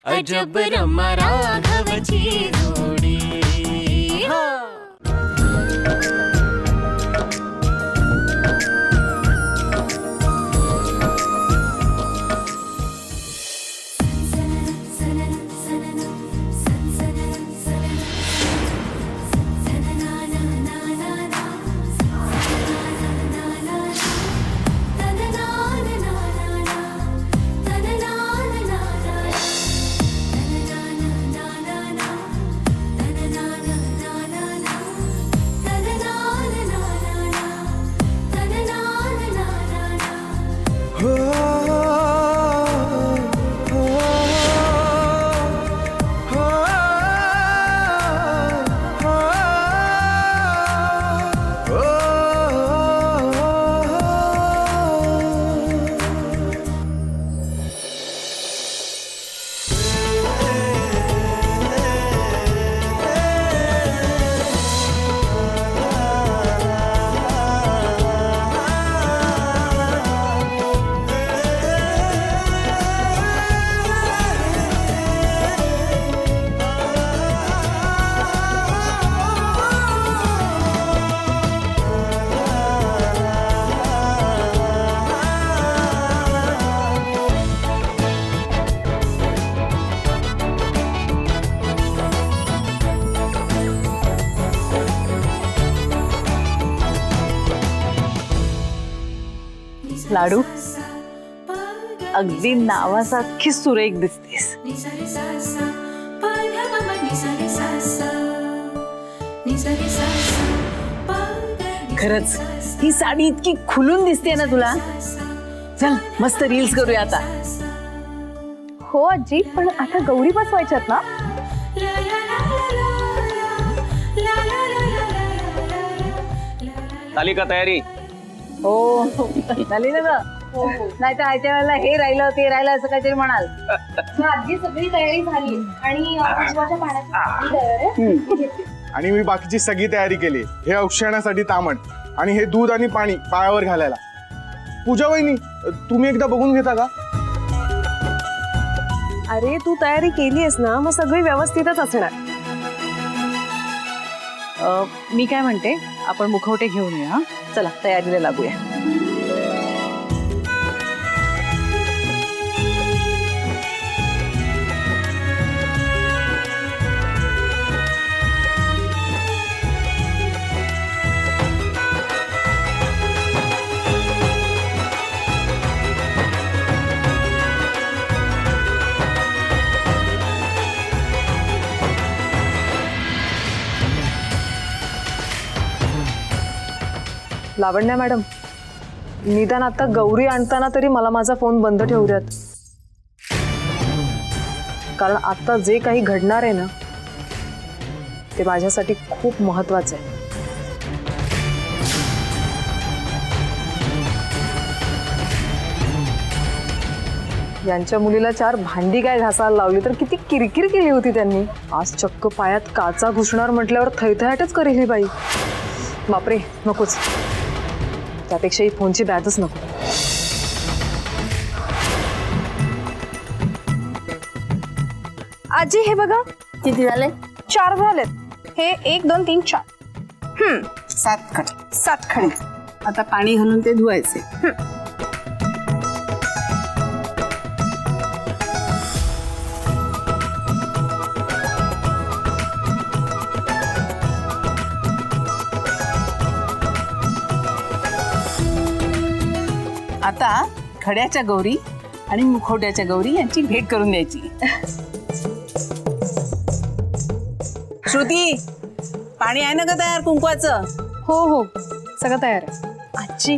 अजब रमा राघवची जोडी. लाडू अगदी नावासारखी सुरेख दिसतेस. खरंच ही साडी इतकी खुलून दिसते ना तुला. चल मस्त रील्स करूया आता. हो आजी, पण आता गौरी बसवायच्यात ना. झाली का तयारी? हो झाली ना ग. नाही तर आयत्या वेळेला हे राहिलं ते राहिलं असं काहीतरी म्हणाल. आजी सगळी तयारी झाली आणि बसवायच्या पाण्याची तयारी आहे. आणि मी बाकीची सगळी तयारी केली. हे औक्षणासाठी तामण आणि हे दूध आणि पाणी पायावर घालायला. पूजा वहिनी, तुम्ही एकदा बघून घेता का? अरे तू तयारी केलीयस ना, मग सगळी व्यवस्थितच असणार. मी काय म्हणते, आपण मुखवटे घेऊन येऊया. हा? चला तयारीला लागूया. लावण्या मॅडम, निदान आता गौरी आणताना तरी मला माझा फोन बंद ठेवू द्यात. कारण आता जे काही घडणार आहे ना, ते माझ्यासाठी खूप महत्वाचं आहे. यांच्या मुलीला 4 भांडी काय घासायला लावली तर किती किरकिर केली होती त्यांनी. आज चक्क पायात काचा घुसणार म्हटल्यावर थैथयाटच करेल ही बाई. बापरे, नकोच. त्यापेक्षा ही फोनची बॅगच नको. आजी हे बघा. किती झाले? 4 झालेत. हे 1 2 3 4. 7 खडे. आता पाणी घालून ते धुवायचे. आता खड्याच्या गौरी आणि मुखवट्याच्या गौरी यांची भेट करून द्यायची. श्रुती, पाणी आहे ना का तयार कुंकवाचं? हो हो, सगळं तयार आहे. आजी,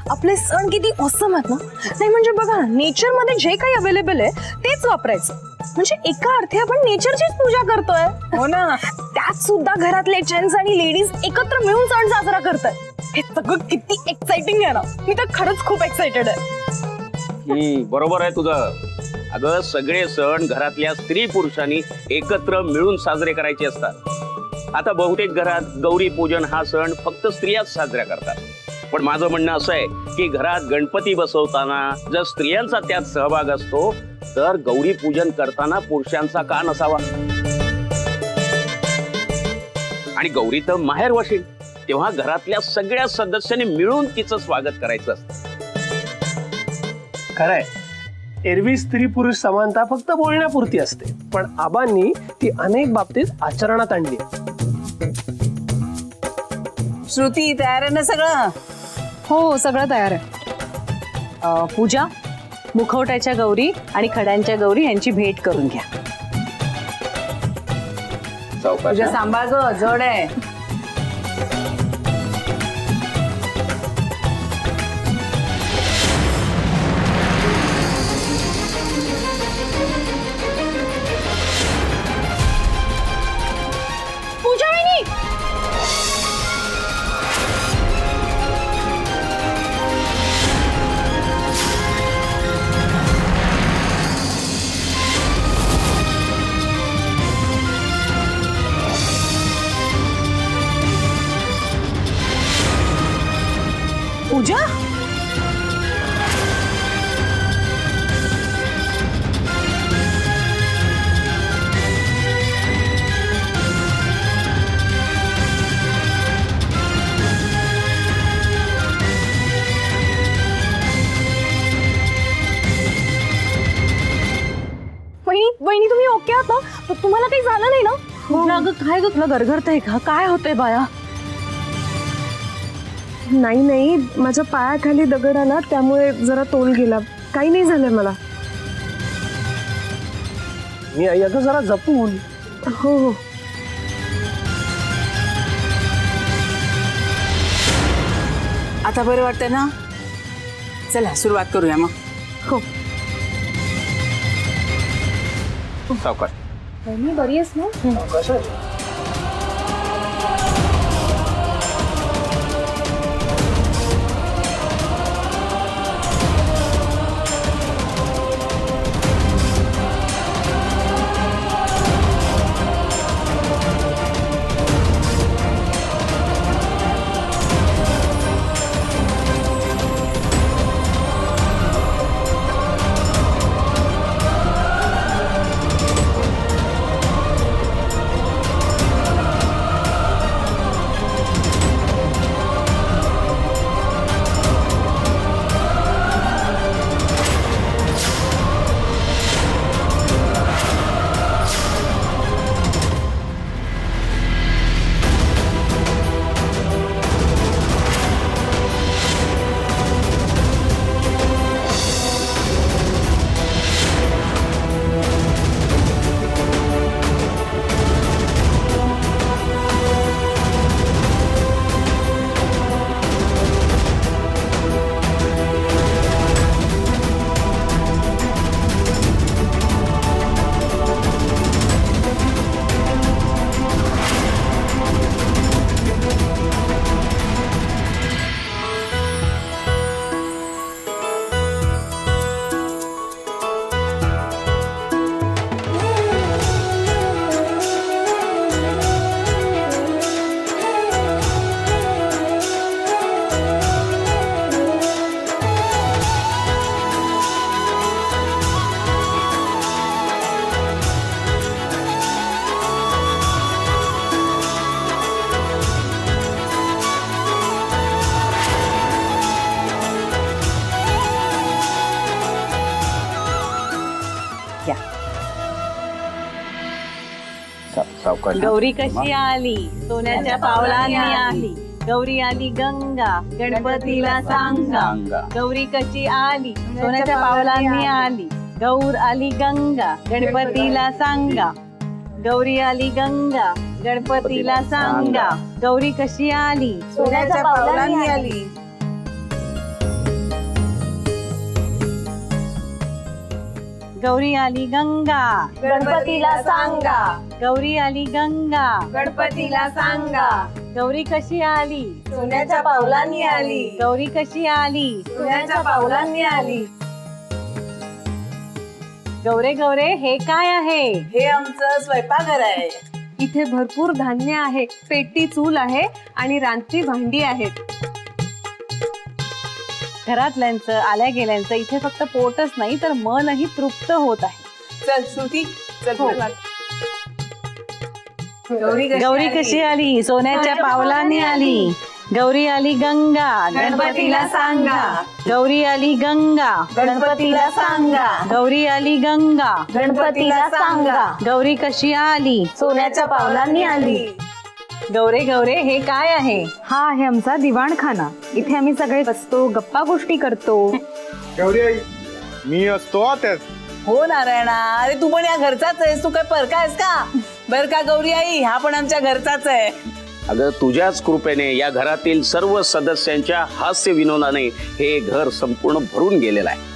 आपले सण किती ऑसम आहेत ना. नाही म्हणजे बघा, नेचर मध्ये जे काही अवेलेबल आहे तेच वापरायचं. म्हणजे एका अर्थी आपण नेचरचीच पूजा करतोय. हो ना. त्यात सुद्धा घरातले जेंट्स आणि लेडीज एकत्र मिळून सण साजरा करतात. हे सगळं किती एक्साइटिंग आहे ना. मी तर खरंच खूप एक्साइटेड आहे. बरोबर आहे तुझं. अगं सगळे सण घरातल्या स्त्री पुरुषांनी एकत्र मिळून साजरे करायचे असतात. आता बहुतेक घरात गौरी पूजन हा सण फक्त स्त्रियाच साजरा करतात. पण माझं म्हणणं असं आहे की घरात गणपती बसवताना जर स्त्रियांचा त्यात सहभाग असतो तर गौरी पूजन करताना पुरुषांचा का नसावा? आणि गौरी तर माहेर वशील, तेव्हा घरातल्या सगळ्या सदस्यांनी मिळून तिचं स्वागत करायचं असतं. खरंय, एरवी स्त्री पुरुष समानता फक्त बोलण्यापुरती असते, पण आबांनी ती अनेक बाबतीत आचरणात आणली. श्रुती तयार आहे ना सगळं? हो, सगळं तयार आहे. पूजा, मुखवट्याच्या गौरी आणि खड्यांच्या गौरी यांची भेट करून घ्या. पूजा सांभाळ ग, जड आहे. पूजा वहिनी, पूजा, वहिनी तुम्ही ओके आहात ना? तुम्हाला काही झालं नाही ना? अगं काय ग, तुला गरगरतंय का? काय होतंय बाया? नाही नाही, माझ्या पायाखाली दगड आला त्यामुळे जरा तोल गेला. काही नाही झालंय मला. मी आई अगं जरा जपून. हो हो. आता बरं वाटतंय ना? चला सुरुवात करूया मग. हो. सावकाश. मी बरी आहेस ना? सावकाश. गौरी कशी आली? सोन्याच्या पावलांनी आली. गौरी आली गंगा, गणपतीला सांगा. गौरी कशी आली? सोन्याच्या पावलांनी आली. गौर आली गंगा, गणपतीला सांगा. गौरी आली गंगा, गणपतीला सांगा. गौरी कशी आली? सोन्याच्या पावलांनी आली. गौरी आली गंगा, गणपतीला सांगा. गौरी आली गंगा, गणपतीला सांगा. गौरी कशी आली? सोन्याच्या पावलांनी आली. गौरी कशी आली? सोन्याच्या पावलांनी आली. गौरे गौरे, हे काय आहे? हे आमचं स्वयंपाकघर आहे. इथे भरपूर धान्य आहे, पेटी चूल आहे आणि रानटी भांडी आहेत. घरातल्यांचं आल्या गेल्यांचं इथे फक्त पोटच नाही तर मनही तृप्त होत आहे. चल श्रुती चल हो. पुढे लाग. गौरी कशी आली सोन्याच्या पावलांनी आली. गौरी आली गंगा गणपतीला सांगा. गौरी आली गंगा गणपतीला सांगा. गौरी आली गंगा गणपतीला सांगा. गौरी कशी आली सोन्याच्या पावलांनी आली. गौरे गौरे हे काय आहे? हा आहे आमचा दिवाणखाना. इथे आम्ही सगळे बसतो, गप्पा गोष्टी करतो. गौरी आई मी असतो त्यात. हो नारायणा, अरे तू पण या घरचाच आहेस, तू काय परका आहेस का? बर का गौरी आई, हा पण आमच्या घरचाच आहे. अगं तुझ्याच कृपेने या घरातील सर्व सदस्यांच्या हास्य विनोदाने हे घर संपूर्ण भरून गेलेलं आहे.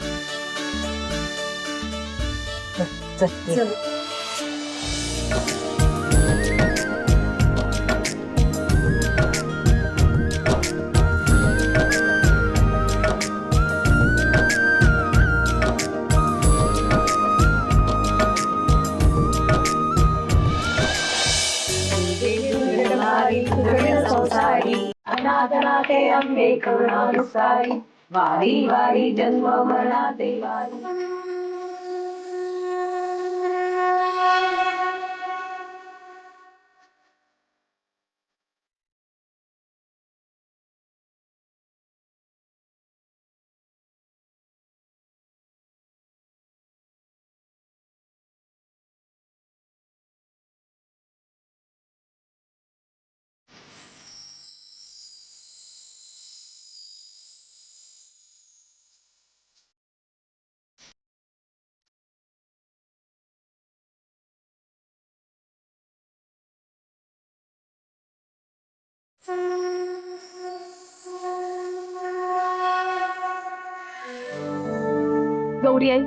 गौरी आई,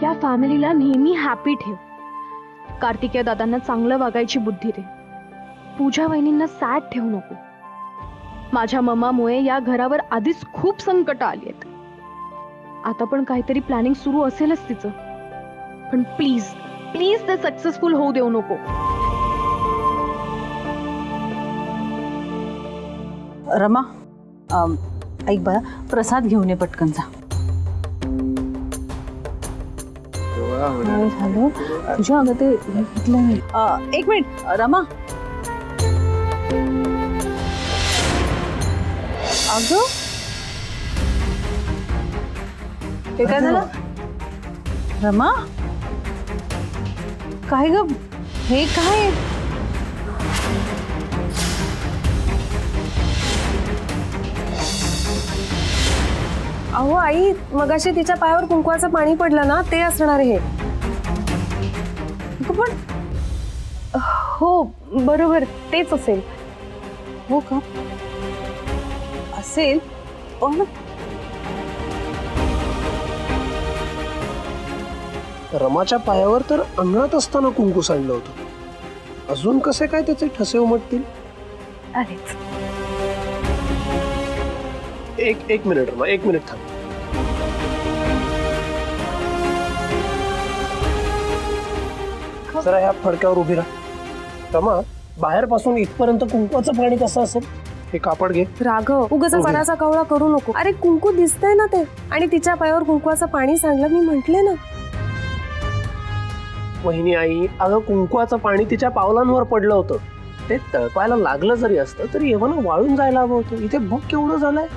या फॅमिलीला नेहमी हॅपी ठेव. कार्तिकेय दादांना चांगलं वागायची बुद्धी दे. पूजा वहिनींना सॅड ठेवू नको. माझ्या मम्मामुळे या घरावर आधीच खूप संकट आली आहेत. आता पण काहीतरी प्लॅनिंग सुरू असेलच तिचं. पण प्लीज प्लीज ते सक्सेसफुल होऊ देऊ नको. रमा ऐक बरं, प्रसाद घेऊन ये पटकन जा. काय झालं तुझ्या अगं ते घेतलं मी. एक मिनिट रमा. अगं ते काय झालं रमा? काय ग हे काय? अहो आई, मगाशी तिच्या पायावर कुंकवाचं पाणी पडलं ना, ते असणार हे. पण हो बरोबर, तेच असेल. हो का असेल पण रमाच्या पायावर तर अंगणात असताना कुंकू सांडलं होतं. अजून कसे काय त्याचे ठसे उमटतील? अरेच एक मिनिट रमा, एक मिनिट थांब. जरा ह्या फडक्यावर उभी राहा. रमा, बाहेरपासून इथपर्यंत कुंकवाचं पाणी कसं असेल? हे कापड घे. राघव, उगाच मनाचा कवळा करू नको. अरे कुंकू दिसतंय ना ते, आणि तिच्या पायावर कुंकवाचं पाणी सांडलं, मी म्हंटले ना. वहिनी आई, अगं कुंकवाचं पाणी तिच्या पावलांवर पडलं होतं. ते तळपायला लागलं जरी असतं तरी एव्हा वाळून जायला हवं होतं. इथे बघ केवढं झालंय.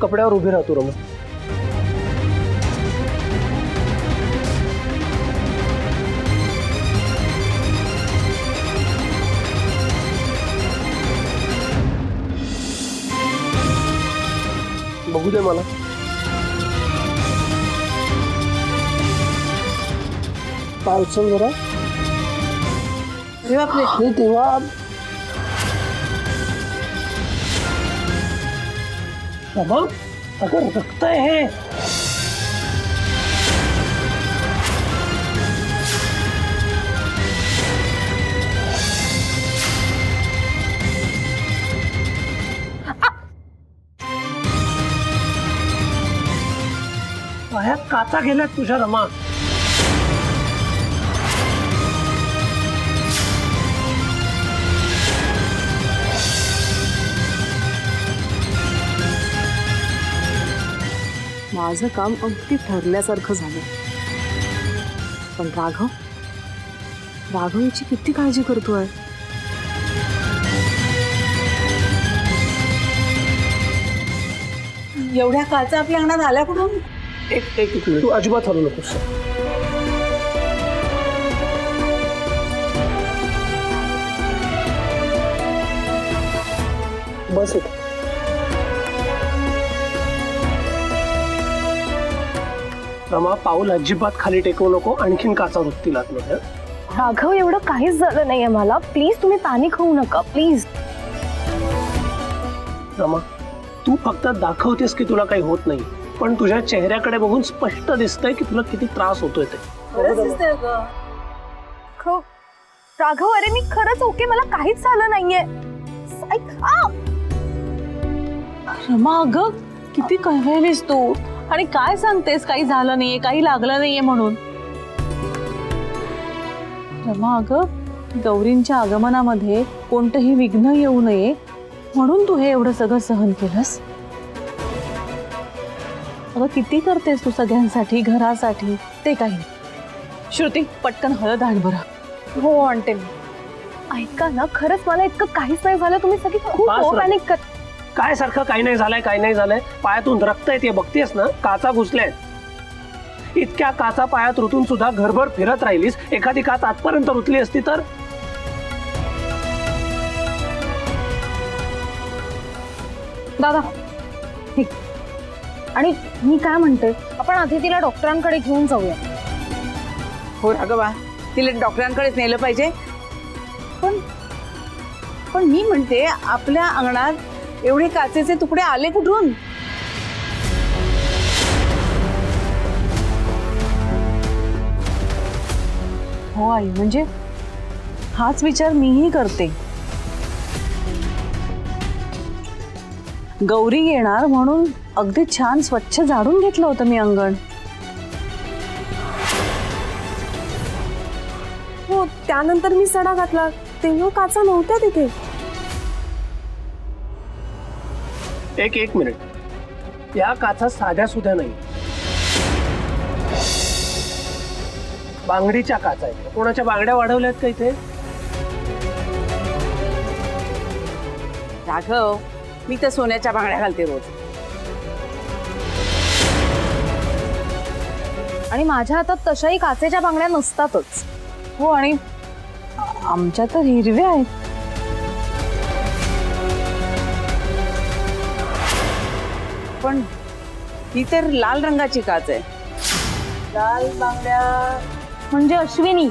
कपड्यावर उभी राहतो रमा. बघू दे मला. पाय उचल जरा. अरे बापरे. हे तेव्हा रमा, अगं रक्त आहे हे. पायात काचा गेल्यात तुझ्या रमा. माझं काम अगदी ठरल्यासारखं झालं. पण राघव याची किती काळजी करतोय. एवढ्या काचा आपल्या अंगणात आल्या कुठून? एक मिनिट, तू अजिबात हलू नकोस. बस इथं. रमा, पाऊल अजिबात खाली टेकवू नको, आणखीन काचा रुततील आतमध्ये. राघव, एवढं काहीच झालं नाहीये मला. प्लीज तुम्ही पॅनिक होऊ नका, प्लीज. रमा, तू फक्त दाखवतेस की तुला काही होत नाही, पण तुझ्या चेहऱ्याकडे बघून स्पष्ट दिसतंय की तुला किती त्रास होतोय ते. खरंच दिसतंय ग. राघव, अरे मी खरंच ओके, मला काहीच झालं नाहीये. रमा अगं किती कळवळलीस तू, आणि काय सांगतेस काही झालं नाहीये, काही लागलं नाहीये म्हणून. रमा अगं, गौरींच्या आगमनामध्ये कोणतंही विघ्न येऊ नये म्हणून तू हे एवढं सगळं सहन केलंस. अगं किती करतेस तू सगळ्यांसाठी, घरासाठी. ते काही नाही. श्रुती, पटकन हळद आण बरं. हो आणते मी. ऐका ना, खरंच मला इतकं काहीच नाही झालं. तुम्ही सगळी खूप बस, पॅनिक कर. काय सारखं काही नाही झालंय, काही नाही झालंय. पायातून रक्त येते, बघतेस ना, काचा घुसल्यात. इतक्या काचा पायात रुतून सुद्धा घरभर फिरत राहिलीस. एखादी काच आतपर्यंत रुतली असती तर. दादा, ठीक. आणि मी काय म्हणते, आपण आधी तिला डॉक्टरांकडे घेऊन जाऊया. हो राघवा, तिला डॉक्टरांकडेच नेलं पाहिजे. पण मी म्हणते, आपल्या अंगणात एवढे काचेचे तुकडे आले कुठून? हो आई, म्हणजे हाच विचार मीही करते. गौरी येणार म्हणून अगदी छान स्वच्छ झाडून घेतलं होतं मी अंगण. हो, त्यानंतर मी सडा घातला, तेव्हा काचा नव्हत्या तिथे. एक मिनिट, या काचा साध्या सुद्धा नाही, बांगडीच्या काचा आहेत. कोणाच्या बांगड्या वाढवल्यात का इथे? राघव, मी तर सोन्याच्या बांगड्या घालते रोज. आणि माझ्या हातात तशाही काचेच्या बांगड्या नसतातच. हो, आणि आमच्या तर हिरव्या आहेत. पण ही तर लाल रंगाची काच आहे. लाल बांगड्या म्हणजे अश्विनी.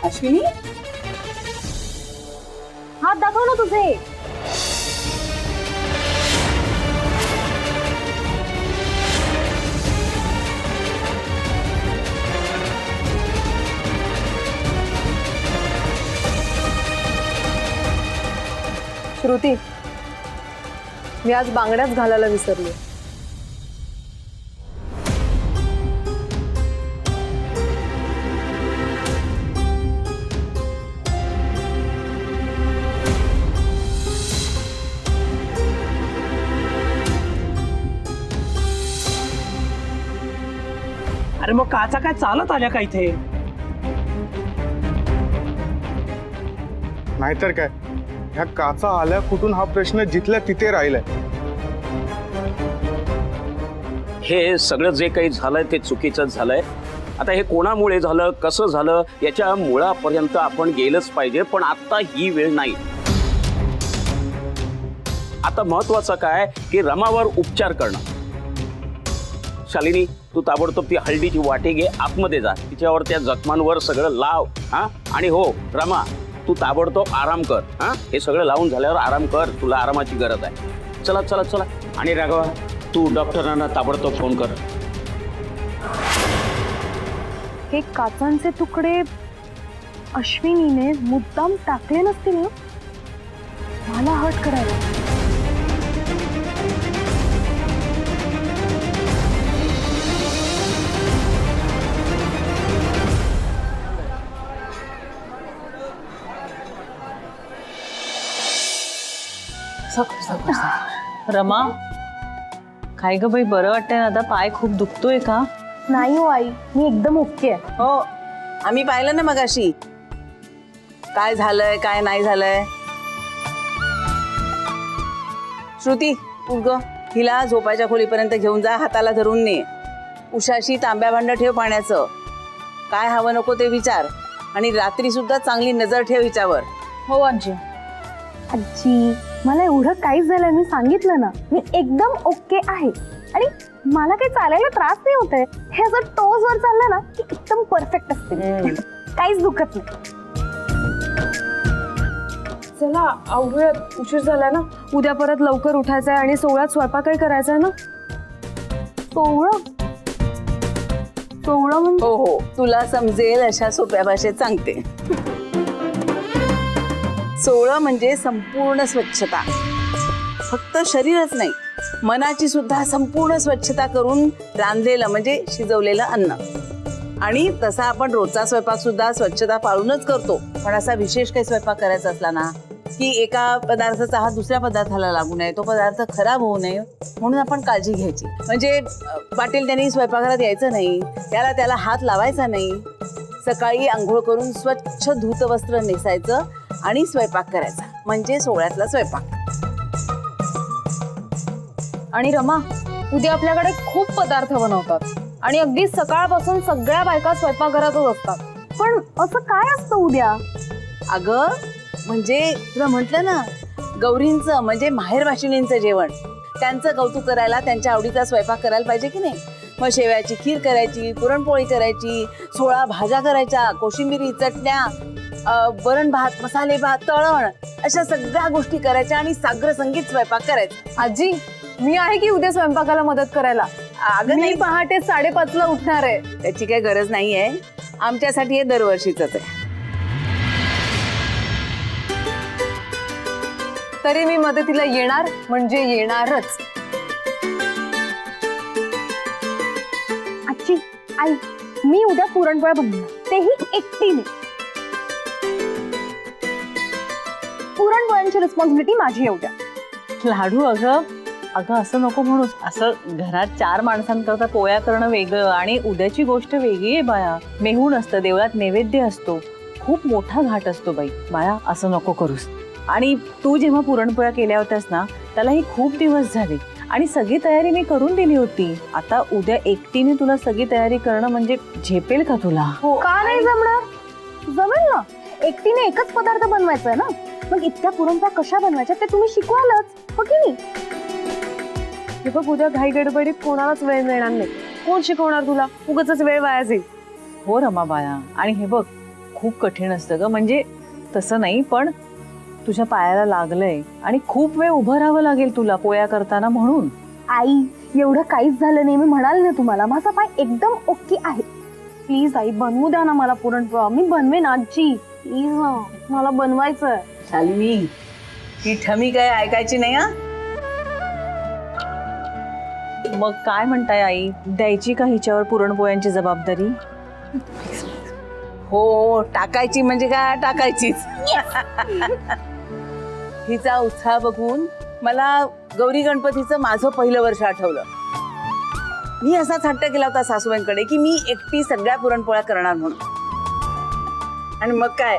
अश्विनी, हात दाखव ना तुझे. श्रुती, मी आज बांगड्याच घालायला विसरले. अरे मग काचा काय चालत आल्या का इथे? नाहीतर काय, ह्या काचा आल्या कुठून हा प्रश्न जिथल्या तिथे राहिलाय. हे सगळं जे काही झालंय ते चुकीचंच झालंय. आता हे कोणामुळे झालं, कसं झालं, याच्या मुळापर्यंत आपण गेलंच पाहिजे. पण आता ही वेळ नाही. आता महत्वाचं काय की रमावर उपचार करणं. शालिनी, तू ताबडतोब ती हळदीची वाटी घे, आतमध्ये जा, तिच्यावर त्या जखमांवर सगळं लाव. आणि हो रमा, तू ताबडतोब आराम कर. हे सगळं लावून झाल्यावर आराम कर, तुला आरामाची गरज आहे. चला चला चला. आणि राघवा, तू डॉक्टरांना ताबडतोब फोन कर. हे काचांचे तुकडे अश्विनीने मुद्दाम टाकले नसतील ना, मला हर्ट करायला. रमा, काय ग बाई, बरं वाटतंय ना आता? पाय खूप दुखतोय का? नाही हो आई, मी एकदम ओके आहे. हो, आम्ही पाहिलं ना मगाशी काय झालंय काय नाही झालंय. श्रुती, उग हिला झोपायच्या खोलीपर्यंत घेऊन जा, हाताला धरून ने. उशाशी तांब्या भांड ठेव पाण्याचं. काय हवं नको ते विचार, आणि रात्री सुद्धा चांगली नजर ठेव हिच्यावर. हो आजी. आजी, मला एवढं काहीच झालं, मी सांगितलं ना, मी एकदम ओके आहे. आणि मला काही चालायला त्रास नाही होत आहे. हे असं टोज वर चाललं ना की एकदम परफेक्ट असते, काहीच दुखत नाही. चला आवडूयात, उशीर झालाय ना. उद्या परत लवकर उठायचंय आणि 16 स्वयंपाकही करायचा आहे ना. 16 म्हणजे हो हो, तुला समजेल अशा सोप्या भाषेत सांगते. 16 म्हणजे संपूर्ण स्वच्छता. फक्त शरीरच नाही, मनाची सुद्धा संपूर्ण स्वच्छता करून रांधलेलं म्हणजे शिजवलेलं अन्न. आणि तसा आपण रोजचा स्वयंपाक सुद्धा स्वच्छता पाळूनच करतो. पण असा विशेष काही स्वयंपाक करायचा असला ना की एका पदार्थाचा हात दुसऱ्या पदार्थाला लागू नये, तो पदार्थ खराब होऊ नये म्हणून आपण काळजी घ्यायची. म्हणजे पाटील त्यांनी स्वयंपाकघरात यायचं नाही, त्याला हात लावायचा नाही. सकाळी आंघोळ करून स्वच्छ धूत वस्त्र नेसायचं आणि स्वयंपाक करायचा, म्हणजे 16तला स्वयंपाक. आणि रमा, उद्या आपल्याकडे खूप पदार्थ बनवतात आणि अगदी सकाळपासून सगळ्या बायका स्वयंपाकघरातच असतात. पण असं काय असतं उद्या? अगं म्हणजे तुला म्हटलं ना, गौरींचं म्हणजे माहेरवाशिणींचं जेवण, त्यांचं कौतुक करायला त्यांच्या आवडीचा स्वयंपाक करायला पाहिजे की नाही. मग शेवयाची खीर करायची, पुरणपोळी करायची, 16 भाज्या करायच्या, कोशिंबिरी, चटण्या, वरण भात, मसाले भात, तळण, अशा सगळ्या गोष्टी करायच्या आणि साग्र संगीत स्वयंपाक करायचा. आजी, मी आहे की उद्या स्वयंपाकाला मदत करायला. अगं मी नाही, पहाटे 5:30ला उठणार आहे. त्याची काही गरज नाहीये, आमच्यासाठी हे दरवर्षीच आहे. तरी मी मदतीला येणार म्हणजे येणारच. आजी, आई, मी उद्या पुरणपोळ्या बनवणार, तेही एकटीने. पुरणपोळ्यांची रिस्पॉन्सिबिलिटी माझी आहे उद्या. लाडू, अगं असं नको म्हणू. असं घरात 4 माणसांकरता पोळ्या करणं वेगळं आणि उद्याची गोष्ट वेगळी आहे बाया. मेहून असतं, देवळात नैवेद्य असतो, खूप मोठा घाट असतो बाई. बाया, असं नको करूस. आणि तू जेव्हा पुरणपोळ्या केल्या होत्यास ना, त्यालाही खूप दिवस झाले आणि सगळी तयारी मी करून दिली होती. आता उद्या एकटीने तुला सगळी तयारी करणं म्हणजे झेपेल का तुला? का नाही जमणार? जमेल ना. एकटीने एकच पदार्थ बनवायचा आहे ना, मग इतक्या पुरणपोळ्या कशा बनवायच्या ते तुम्ही शिकवालच, हो की नाही? हे बघ, उद्या घाई गडबडीत कोणालाच वेळ मिळणार नाही. कोण शिकवणार तुला? उगाचच वेळ वाया जाईल. हो रमा बाया, आणि हे बघ, खूप कठीण असतं ग. म्हणजे तसं नाही, पण तुझ्या पायाला लागलंय आणि खूप वेळ उभं राहावं लागेल तुला पोळ्या करताना, म्हणून. आई, एवढं काहीच झालं नाही, मी म्हणाले ना तुम्हाला, माझा पाय एकदम ओके आहे. प्लीज आई, बनवू द्या ना मला पुरणपोळ्या. मी बनवेन आजी, प्लीज ना, मला बनवायचंय. शालिनी, ही ठमी काय ऐकायची नाही हा. मग काय म्हणताय आई, द्यायची का हिच्यावर पुरणपोळ्यांची जबाबदारी? हो, टाकायची म्हणजे काय, टाकायचीच. हिचा उत्साह बघून मला गौरी गणपतीचं माझं पहिलं वर्ष आठवलं. मी असाच हट्ट केला होता सासूबाईंकडे की मी एकटी सगळ्या पुरणपोळ्या करणार म्हणून. आणि मग काय,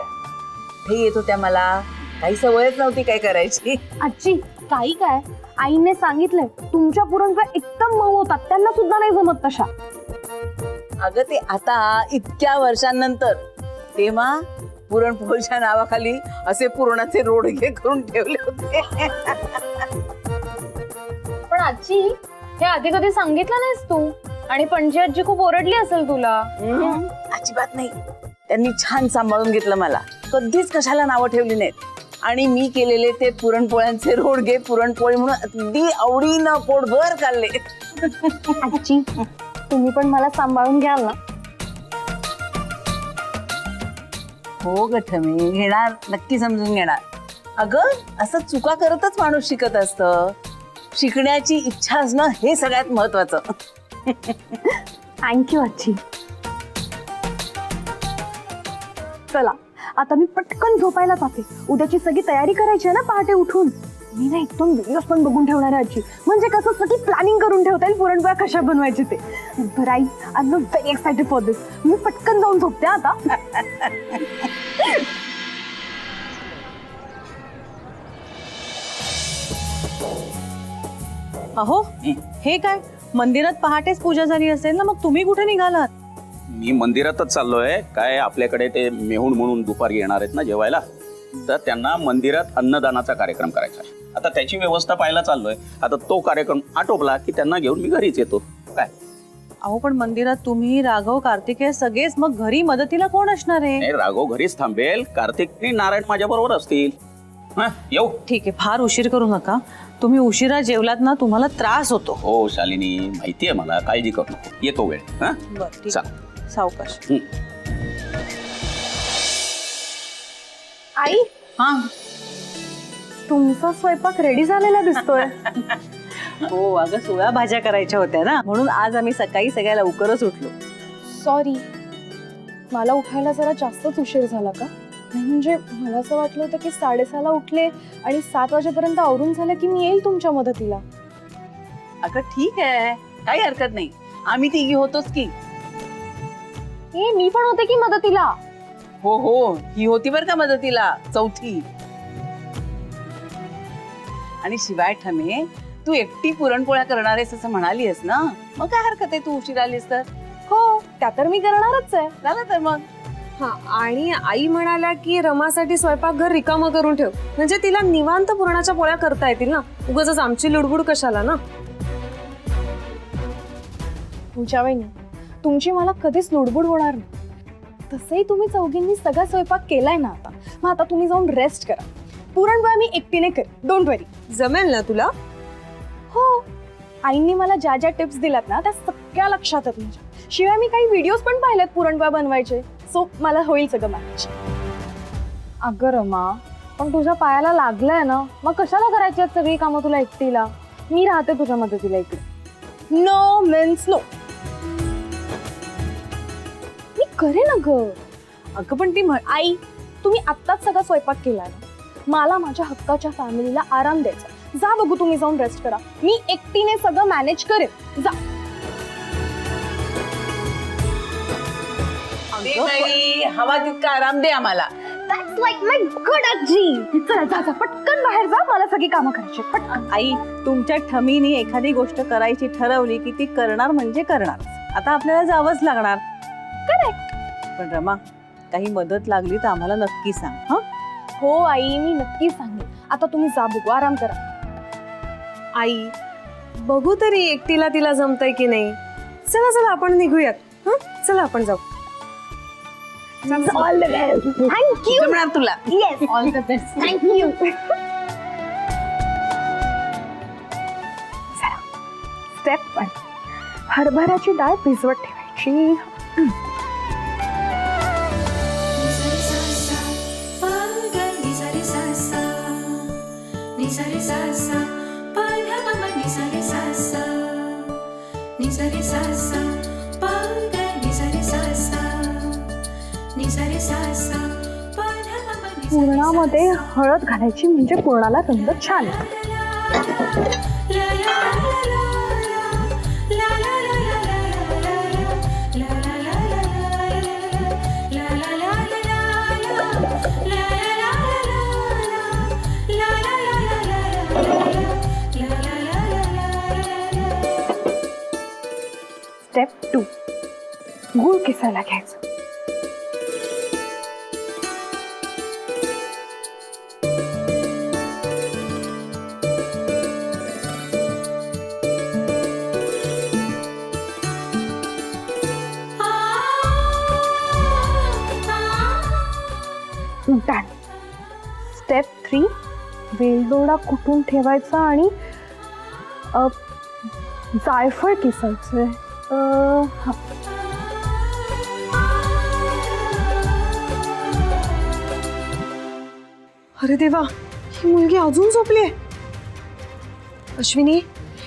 हे येत होत्या, मला काही सवयच नव्हती काय करायची. आजी, काही काय, आईने सांगितलंय तुमच्या पुरणपोळ्या एकदम मऊ होतात, त्यांना सुद्धा नाही जमत तशा. अगं ते आता इतक्या वर्षांनंतर, तेव्हा पुरणपोळीच्या नावाखाली असे पुरणाचे रोडगे करून ठेवले होते. पण आजी, हे आधी कधी सांगितलं नाहीस तू, आणि पणजी आजी खूप ओरडली असेल तुला. अजिबात नाही, त्यांनी छान सांभाळून घेतलं मला, कधीच कशाला नावं ठेवली नाहीत. आणि मी केलेले ते पुरणपोळ्यांचे रोडगे पुरणपोळी म्हणून अगदी आवडीनं पोटभर खाल्ले. आजी, तुम्ही पण मला सांभाळून घ्याल ना? हो गठमे, घेणार, नक्की समजून घेणार. अगं असं चुका करतच माणूस शिकत असतं. शिकण्याची इच्छा असणं हे सगळ्यात महत्वाचं. थँक्यू आजी. चला, आता मी पटकन झोपायला जाते. उद्याची सगळी तयारी करायची आहे ना पहाटे उठून. मी ना 1-2 व्हिडिओज पण बघून ठेवणार आहे आजी, म्हणजे कसं असतं की प्लॅनिंग करून ठेवता येईल पुरणपोळ्या कशा बनवायचे ते. बरं आई, I am very excited for this. मी पटकन जाऊन झोपते आता. अहो हे काय, मंदिरात पहाटेच पूजा झाली असेल ना, मग तुम्ही कुठे निघालात? मी मंदिरातच चाललोय. काय आपल्याकडे ते मेहुण म्हणून दुपारी येणार आहेत ना जेवायला, तर त्यांना मंदिरात अन्नदानाचा कार्यक्रम करायचा आहे. आता त्याची व्यवस्था पाहायला चाललोय. आता तो कार्यक्रम आटोपला की त्यांना घेऊन मी घरीच येतो. काय अहो पण मंदिरात तुम्ही, राघव, कार्तिकेय सगळेच, मग घरी मदतीला कोण असणार आहे? नाही, राघव घरीच थांबेल, कार्तिक आणि नारायण माझ्या बरोबर असतील. येऊ? ठीक आहे, फार उशीर करू नका. तुम्ही उशिरा जेवलात ना, तुम्हाला त्रास होतो. हो शालिनी, माहितीये मला, काळजी करू नको. येतो वेळ. हा बरं ठीक चल. आहे. सावकाश. आई, हा तुमचा स्वयंपाक रेडी झालेला दिसतोय. हो अगं, 16 भाज्या करायच्या होत्या ना, म्हणून आज आम्ही सकाळी सगळ्या लवकरच उठलो. सॉरी, मला उठायला जरा जास्तच उशीर झाला का? नाही म्हणजे मला असं वाटलं होतं की 6:30ला उठले आणि 7 वाजेपर्यंत आवरून झालं की मी येईल तुमच्या मदतीला. अगं ठीक आहे, काही हरकत नाही, आम्ही तिघी होतोच की. ए, मी पण होते की मदतीला. हो हो, ही होती बरं का मदतीला, चौथी. आणि शिवाय ठमे, तू एकटी पुरणपोळ्या करणार आहेस असं म्हणालीस ना, मग काय हरकत आहे तू उशीर आलीस तर. हो, त्या तर मी करणारच आहे. झालं तर मग. हा, आणि आई म्हणाल्या की रमासाठी स्वयंपाकघर रिकामं करून ठेव, म्हणजे तिला निवांत पुरणाच्या पोळ्या करता येतील ना, उगाच आमची लुडबुड कशाला ना. पूजा वहिनी, तुमची मला कधीच लुडबुड होणार नाही. तसंही तुम्ही चौघींनी सगळा स्वयंपाक केलाय ना आता, मग आता तुम्ही जाऊन रेस्ट करा. पुरणपोळ्या मी एकटीने कर, डोंट वरी. जमेल ना तुला? हो, आईंनी मला ज्या ज्या टिप्स दिल्यात ना त्या सगळ्या लक्षात आहेत माझ्या. शिवाय मी काही व्हिडिओज पण पाहिलेत पुरणपोळ्या बनवायचे, सो मला होईल सगळं मॅनेज. अगं रमा, पण तुझ्या पायाला लागलंय ना, मग कशाला करायची आहेत सगळी कामं तुला एकटीला? मी राहते तुझ्या मदतीला इकडे. No means no. मी करे ना ग. अगं पण ती आई, तुम्ही आत्ताच सगळा स्वयंपाक केलाय ना, मला माझ्या हक्काच्या फॅमिलीला आराम द्यायचा. जा बघू, तुम्ही जाऊन रेस्ट करा, मी एकटीने सगळं मॅनेज करेन. जा. हवा तितका आराम दे आम्हाला. That's like my good आजी. चला जा जा, पटकन बाहेर जा, मला सगळी कामं करायची आहेत. पटकन. आई, तुमच्या ठमीने एखादी गोष्ट करायची ठरवली की ती करणार म्हणजे करणार. आता आपल्याला जावंच लागणार. करेक्ट. पण रमा, काही मदत लागली तर आम्हाला नक्की सांग. हा हो आई, मी नक्की सांगेन. आता तुम्ही जा बघू, आराम करा. आई, बघू तरी एकटीला तिला जमतंय की नाही. चला चला आपण निघूयात. हा, चला आपण जाऊ. All the best. थँक्यू. जमणार तुला. Yes, all the best. Thank you. Step 1, हरभऱ्याची डाळ भिजवत ठेवायची. पुरणामध्ये हळद घालायची म्हणजे पुरणाला रंग छान येतो. स्टेप 2, गूळ किसायला घ्यायचं. डन. स्टेप 3, वेलदोडा कुटून ठेवायचा आणि जायफळ किसायचंय. अरे देवा, ही मुलगी अजून झोपली आहे. अश्विनी,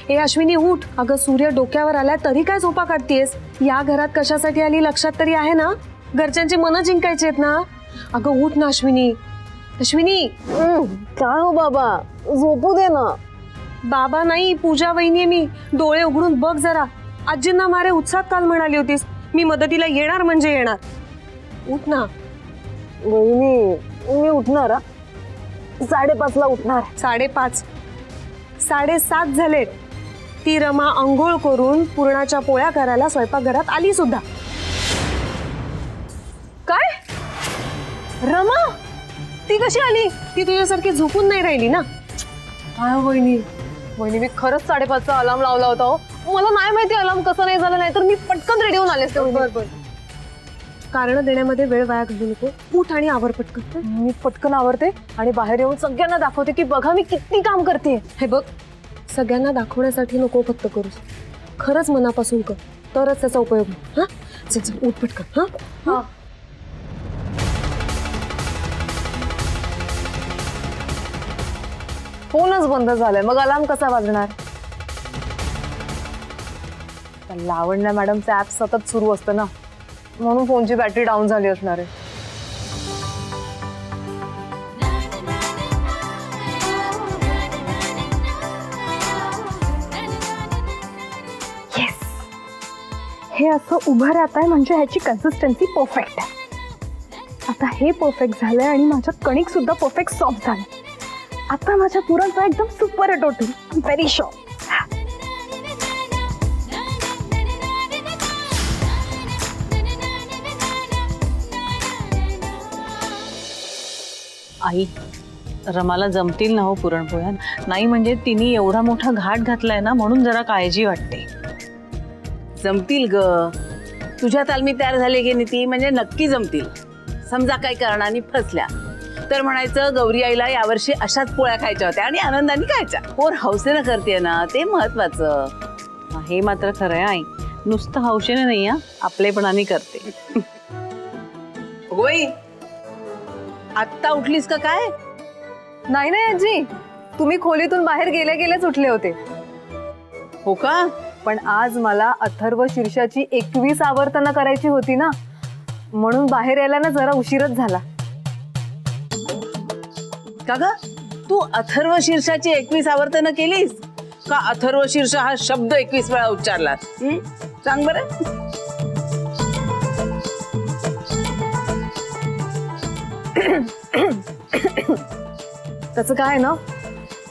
ए अश्विनी उठ. अगं सूर्य डोक्यावर आलाय तरी काय झोपा काढतेस? या घरात कशासाठी आली लक्षात तरी आहे ना? घरच्यांची मनं जिंकायची आहेत ना. अगं उठ ना अश्विनी. अश्विनी काय हो बाबा, झोपू दे ना. बाबा नाही, पूजा वहिनी आहे मी. डोळे उघडून बघ जरा. आजींना मारे उत्साहात काल म्हणाली होतीस मी मदतीला येणार म्हणजे येणार. उठ ना. वहिनी, मी उठणार 5:30 उठणार. 5:30 7:30 झालेत. ती रमा अंघोळ करून पुरणाच्या पोळ्या करायला स्वयंपाकघरात आली सुद्धा. काय? रमा ती कशी आली? ती तुझ्यासारखी झोपून नाही राहिली ना. काय हो वहिनी, मी खरंच 5:30चा अलार्म लावला होता हो. मला नाही माहिती अलार्म कसं नाही झालं, नाही तर मी पटकन रेडी होऊन आले असते. बरोबर. कारण देण्यामध्ये वेळ वाया घालू नको. उठ आणि आवर पटकन. मी पटकन आवरते आणि बाहेर येऊन सगळ्यांना दाखवते की बघा मी किती काम करते. हे बघ, सगळ्यांना दाखवण्यासाठी नको फक्त करूस. खरंच मनापासून कर, तरच त्याचा उपयोग होईल. हा चल चल उठ पटकन. हा फोनच बंद झालाय, मग अलार्म कसा वाजणार? लावण्या मॅडमचं ऍप सतत सुरू असतं ना, म्हणून फोनची बॅटरी डाऊन झाली असणार आहे. येस, हे असं उभं राहत आहे म्हणजे ह्याची कन्सिस्टन्सी परफेक्ट आहे. आता हे परफेक्ट झालंय आणि माझ्या कणिक सुद्धा परफेक्ट सॉफ्ट झाले. आता माझ्या पुरणचा एकदम सुपर हिट होतील. Very short. आई, रमाला जमतील ना हो पुरणपोळ्या? नाही म्हणजे तिने एवढा मोठा घाट घातलाय ना, म्हणून जरा काळजी वाटते. जमतील ग. तुझ्या तालमी तयार झाले की नीती, म्हणजे नक्की जमतील. समजा काही कारणाने फसल्या तर म्हणायचं गौरी आईला यावर्षी अशाच पोळ्या खायच्या होत्या आणि आनंदाने खायच्या. पोर हौसेनं करते ना, ते महत्वाचं. हे मात्र खरं आहे आई, नुसतं हौशेने नाही, आपलेपणाने करते. गोई, आत्ता उठलीस का काय? नाही नाही आजी, तुम्ही खोलीतून बाहेर गेलेच उठले होते. हो का? पण आज मला अथर्व शीर्षाची 21 आवर्तनं करायची होती ना, म्हणून बाहेर यायला ना जरा उशीरच झाला. का ग, तू अथर्व शीर्षाची 21 आवर्तनं केलीस का अथर्व शीर्ष हा शब्द 21 वेळा उच्चारलास? सांग बरं. त्याचं काय ना,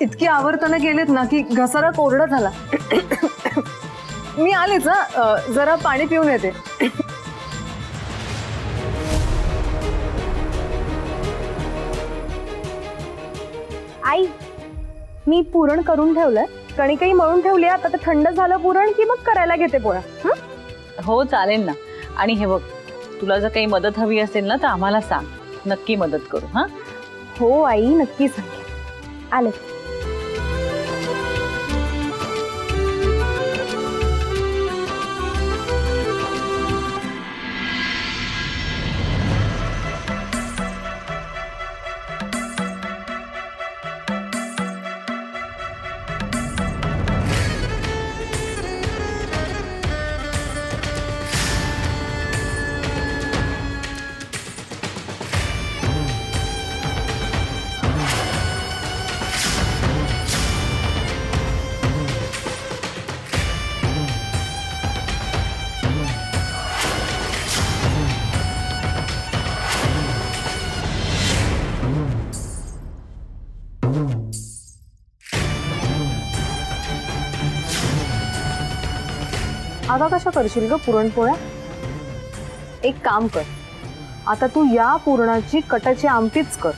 इतकी आवर्तनं केलीत ना की घसारा कोरडा झाला. मी आलेच हा, जरा पाणी पिऊन येते. आई, मी पुरण करून ठेवलंय, कणिकही मळून ठेवली. आता ते थंड झालं पुरण की मग करायला घेते पोळ्या. हो चालेल ना. आणि हे बघ, तुला जर काही मदत हवी असेल ना तर आम्हाला सांग, नक्की मदत करू. हा हो आई, नक्की सांगेन. आले. आता कशा करशील ग पुरणपोळ्या? एक काम कर, आता तू या पुरणाची कटाची आमटीच कर.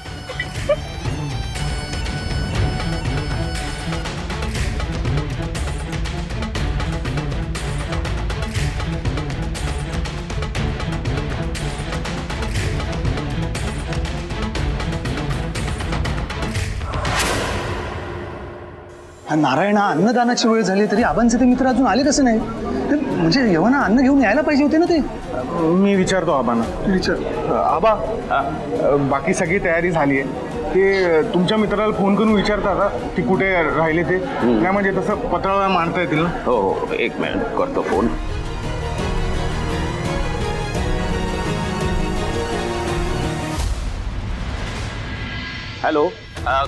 नारायण, अन्नदानाची वेळ झाली तरी आबांचे ते मित्र अजून आले कसं नाही? ते म्हणजे यवना अन्न घेऊन यायला पाहिजे होते ना ते. मी विचारतो आबांना. विचार. आबा, बाकी सगळी तयारी झाली आहे. ते तुमच्या मित्राला फोन करून विचारता का की कुठे राहिले ते? नाही म्हणजे तसं पत्राला मांडता येतील ना. हो हो, एक मिनिट करतो फोन. हॅलो,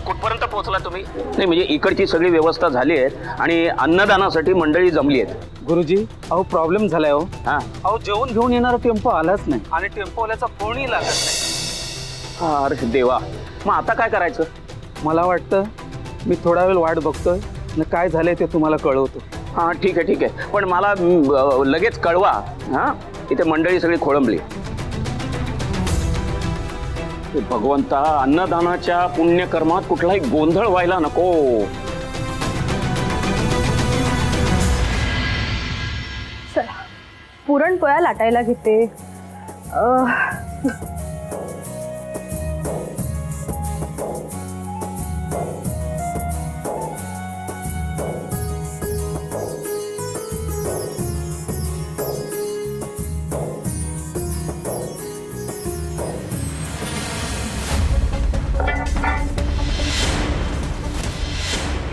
कुठपर्यंत पोहोचला तुम्ही? नाही म्हणजे इकडची सगळी व्यवस्था झाली आहे आणि अन्नदानासाठी मंडळी जमली आहेत. गुरुजी अहो प्रॉब्लेम झालाय हो. हा, अहो जेवण घेऊन येणारा टेम्पो आलाच नाही आणि टेम्पोवाल्याचा फोनही लागत नाही. अरे देवा, मग आता काय करायचं? मला वाटतं मी थोडा वेळ वाट बघतोय आणि काय झालंय ते तुम्हाला कळवतो. हा ठीक आहे, पण मला लगेच कळवा. हा, इथे मंडळी सगळी खोळंबली. हे भगवंता, अन्नदानाच्या पुण्यकर्मात कुठलाही गोंधळ व्हायला नको. चला पुरणपोळ्या लाटायला घेते.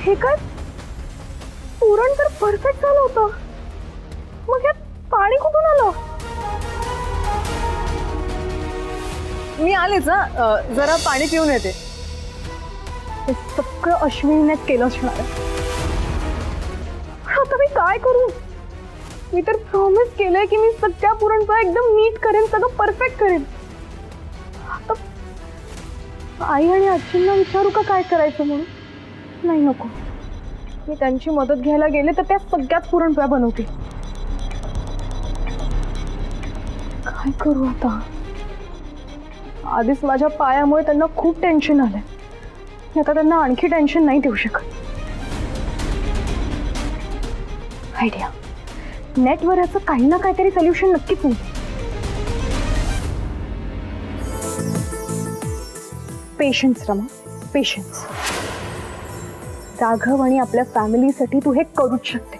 हे काय, पुरण तर परफेक्ट झालं होतं, मग यात पाणी कुठून आलं? मी आलेच ना, जरा पाणी पिऊन येते. हे सगळं अश्विनीनेच केलं असणार आहे. आता मी काय करू? मी तर प्रॉमिस केलंय की मी सगळ्या पुरणपोळ्या एकदम नीट करेन, सगळं परफेक्ट करेन. आता आई आणि आजींना विचारू का काय करायचं म्हणून? नाही, नको. मी त्यांची मदत घ्यायला गेले तर त्या सगळ्याच पुरणपोळ्या बनवतील. काय करू आता? आधीच माझ्या पायामुळे त्यांना खूप टेन्शन आलंय. आता त्यांना आणखी टेन्शन नाही देऊ शकत. आयडिया, नेटवर याचं काही ना काहीतरी सोल्युशन नक्कीच नाही. Patience Rama, patience. राघव आणि आपल्या फॅमिलीसाठी तू हे करूच शकते,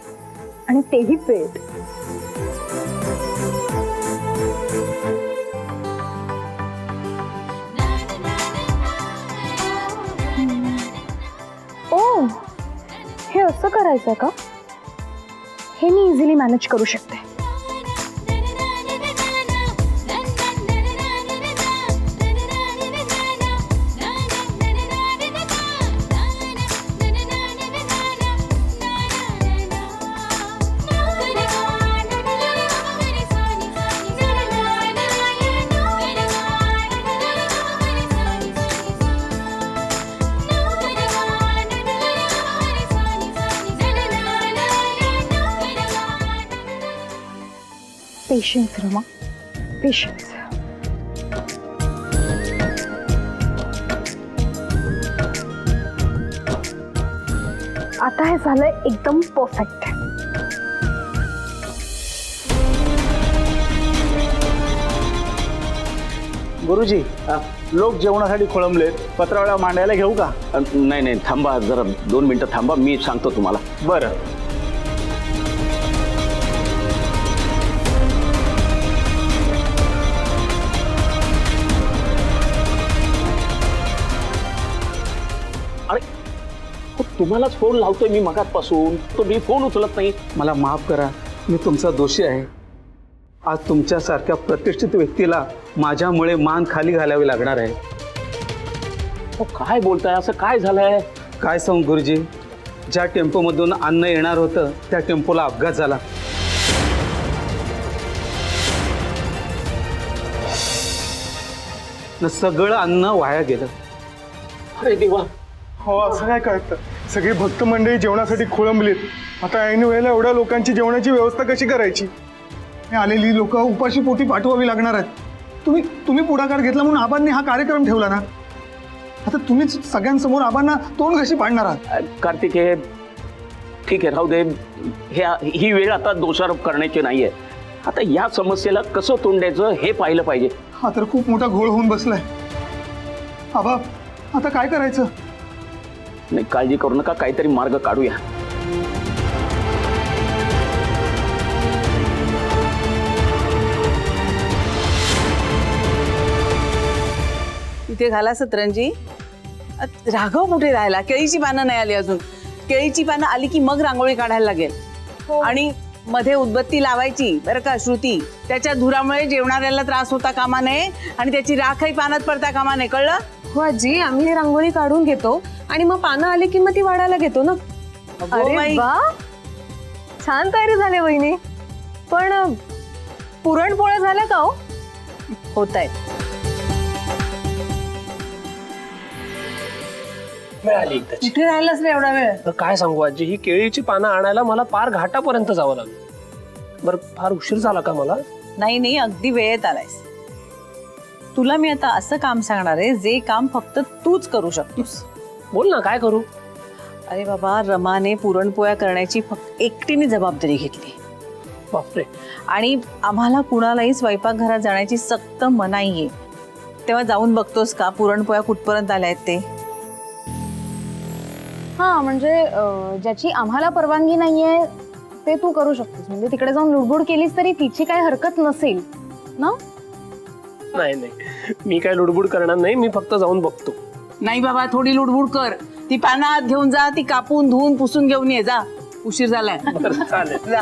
आणि तेही वेळेत. ओ, हे असं करायचं का? हे मी इझिली मॅनेज करू शकते. Patience Rama, patience. आता हे झालंय एकदम परफेक्ट. गुरुजी लोक जेवणासाठी खोळंबलेत, पत्रावळ्या मांडायला घेऊ का? नाही, थांबा जरा 2 मिनिटं थांबा, मी सांगतो तुम्हाला. बरं. अरे तुम्हालाच फोन लावतोय मी मगाचपासून, तुम्ही फोन उचलत नाही. मला माफ करा, मी तुमचा दोषी आहे. आज तुमच्यासारख्या प्रतिष्ठित व्यक्तीला माझ्यामुळे मान खाली घालावी लागणार आहे. काय बोलताय? असं काय झालंय? काय सांगू गुरुजी, ज्या टेम्पोमधून अन्न येणार होतं त्या टेम्पोला अपघात झाला. सगळं अन्न वाया गेलं. अरे देवा. हो, असं काय कळतं? सगळी भक्त मंडळी जेवणासाठी खोळंबलीत. आता ऐन वेळेला एवढ्या लोकांची जेवणाची व्यवस्था कशी करायची? आलेली लोक उपाशी पोटी पाठवावी लागणार आहेत. तुम्ही पुढाकार घेतला म्हणून आबांनी हा कार्यक्रम ठेवला ना. आता तुम्हीच सगळ्यांसमोर आबांना तोंड कशी पाडणार आहात? कार्तिक, हे ठीक आहे, राहू दे. ही वेळ आता दोषारोप करण्याची नाहीये. आता या समस्येला कसं तोंड द्यायचं हे पाहिलं पाहिजे. हा तर खूप मोठा घोळ होऊन बसलाय. आबा, आता काय करायचं? नाही, काळजी करू नका, काहीतरी मार्ग काढूया. इथे घाला सतरंजी. राघव कुठे राहिला? केळीची पानं नाही आली अजून. केळीची पानं आली की मग रांगोळी काढायला लागेल. आणि मध्ये उदबत्ती लावायची बरं का श्रुती. त्याच्या धुरामुळे जेवणाऱ्याला त्रास होता कामा नये आणि त्याची राखही पानात पडता कामा नये, कळलं? हो आजी, आम्ही ही रांगोळी काढून घेतो आणि मग पानं आली की मग ती वाढायला घेतो ना. अगो बाई, वा, छान तयारी झाली वहिनी. पण पुरणपोळ्या झाल्या का हो? होत आहेत. मिळाली एकदाची. कुठे राहिलास रे एवढा वेळ? तर काय सांगू आजी, ही केळीची पानं आणायला मला पार घाटापर्यंत जावं लागलं. बरं, फार उशीर झाला का मला? नाही, अगदी वेळेत आलायस. तुला मी आता असं काम सांगणार आहे जे काम फक्त तूच करू शकतोस. बोल ना, काय करू? अरे बाबा, रमाने पुरणपोळ्या करण्याची फक्त एकटीने जबाबदारी घेतली बापरे. आणि आम्हाला कुणालाही स्वयंपाकघरात जाण्याची सक्त मनाई आहे. तेव्हा जाऊन बघतोस का पुरणपोळ्या कुठपर्यंत आल्या आहेत ते? हा म्हणजे ज्याची आम्हाला परवानगी नाहीये ते तू करू शकतेस. म्हणजे तिकडे जाऊन लुडबुड केलीस तरी तिची काही हरकत नसेल ना. नाही, मी काय लुडबुड करणार नाही. मी फक्त जाऊन बघतो. नाही बाबा, थोडी लुडबुड कर. ती पानं आत घेऊन जा, ती कापून धुवून पुसून घेऊन ये. जा, उशीर झालाय. बरं, चालेल. जा.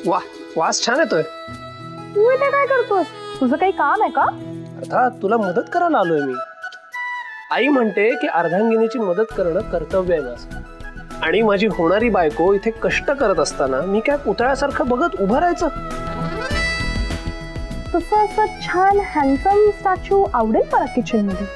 वा, वास छान येतोय. तू इथे काय करतोस? तुझं काही काम आहे का? अर्थात तुला मदत करायला आलोय मी. आई म्हणते की अर्धांगिनीची मदत करणं कर्तव्य आहे माझं. आणि माझी होणारी बायको इथे कष्ट करत असताना मी काय पुतळ्यासारखं बघत उभं राहायचं? तसं असं छान हँडसम स्टॅच्यू आवडेल मला किचन मध्ये,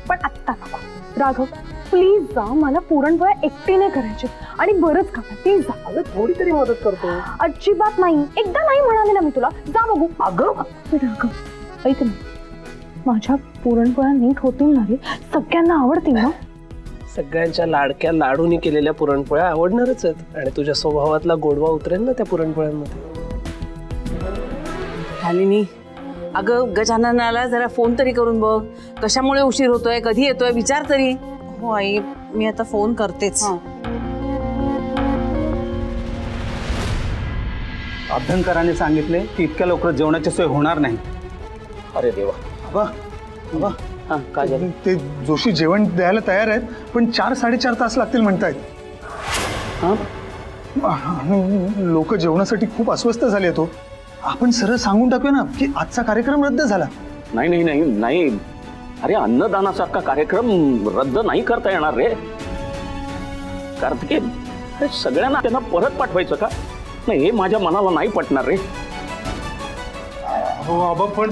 पण आत्ता नको. राघव प्लीज जा, मला पुरणपोळ्या एकटीने करायचे आणि बरंच काम आहे. प्लीज जा. अगं थोडी तरी मदत करतो. अजिबात नाही. एकदा नाही म्हणाले ना मी तुला. जा बघू. अगं राघव ऐक ना, माझ्या पुरणपोळ्या नीट होतील ना रे? सगळ्यांना आवडतील ना? सगळ्यांच्या लाडक्या लाडूनी केलेल्या पुरणपोळ्या आवडणारच आहेत. आणि तुझ्या स्वभावातला गोडवा उतरेल ना त्या पुरणपोळ्यांमध्ये. शालिनी, अगं गजाननाला जरा फोन तरी करून बघ. कशामुळे उशीर होतोय, कधी येतोय, विचार तरी. हो आई, मी आता फोन करतेच. अभ्यंकराने सांगितले की इतक्या लवकर जेवणाची सोय होणार नाही. अरे देवा. अबा, अबा, हा, काय झालं? ते जोशी जेवण द्यायला तयार आहेत, पण 4-4.5 तास लागतील म्हणतायत. लोक जेवणासाठी खूप अस्वस्थ झाले तो. आपण सरळ सांगून टाकूया ना की आजचा कार्यक्रम रद्द झाला. नाही. अरे अन्नदानासारखा कार्यक्रम रद्द नाही करता येणार रे कार्तिके. अरे सगळ्यांना त्यांना परत पाठवायचं का? नाही, हे माझ्या मनाला नाही पटणार रे. हो आबा, पण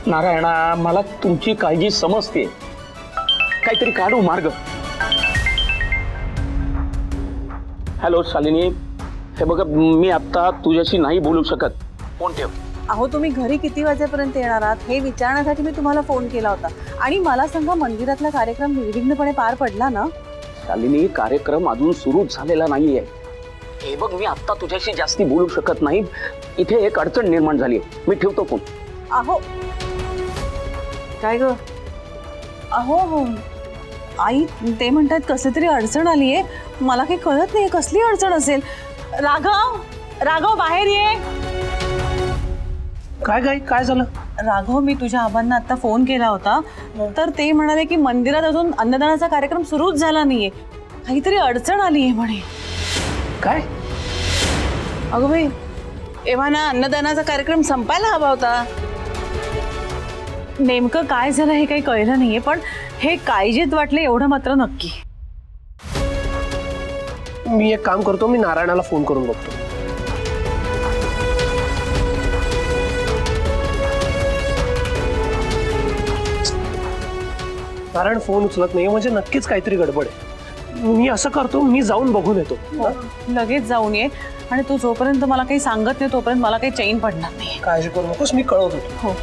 नारायणा, मला तुमची काळजी समजते. काहीतरी काढू मार्ग. हॅलो शालिनी, हे बघ, मी आता तुझ्याशी नाही बोलू शकत. फोन ठेव. अहो, तुम्ही घरी किती वाजेपर्यंत येणार आहात हे विचारण्यासाठी मी तुम्हाला फोन केला होता. आणि मला सांगा, मंदिरातला कार्यक्रम निर्विघ्नपणे पार पडला ना? शालिनी, कार्यक्रम अजून सुरू झालेला नाहीये. हे बघ, मी आता तुझ्याशी जास्ती बोलू शकत नाही. इथे एक अडचण निर्माण झाली. मी ठेवतो फोन. अहो काय ग? अहो आई, ते म्हणतात कसली तरी अडचण आली आहे. मला काही कळत नाही कसली अडचण असेल. राघव बाहेर ये. काय झालं? राघव, मी तुझ्या आबांना आता फोन केला होता, तर ते म्हणाले की मंदिरात अजून अन्नदानाचा कार्यक्रम सुरूच झाला नाहीये. काहीतरी अडचण आली आहे म्हणे. काय? अगं बाई, एव्हाना अन्नदानाचा कार्यक्रम संपायला हवा होता. नेमकं काय झालं हे काही कळलं नाहीये, पण हे काळजीत वाटले एवढं मात्र नक्की. मी एक काम करतो, मी नारायणाला फोन करून बघतो. नारायण फोन उचलत नाही म्हणजे नक्कीच काहीतरी गडबड आहे. मी असं करतो, मी जाऊन बघून येतो. लगेच जाऊन ये. आणि तू जोपर्यंत मला काही सांगत नाही तोपर्यंत मला काही चैन पडणार नाही. काळजी करू नकोस, मी कळवतो. हो.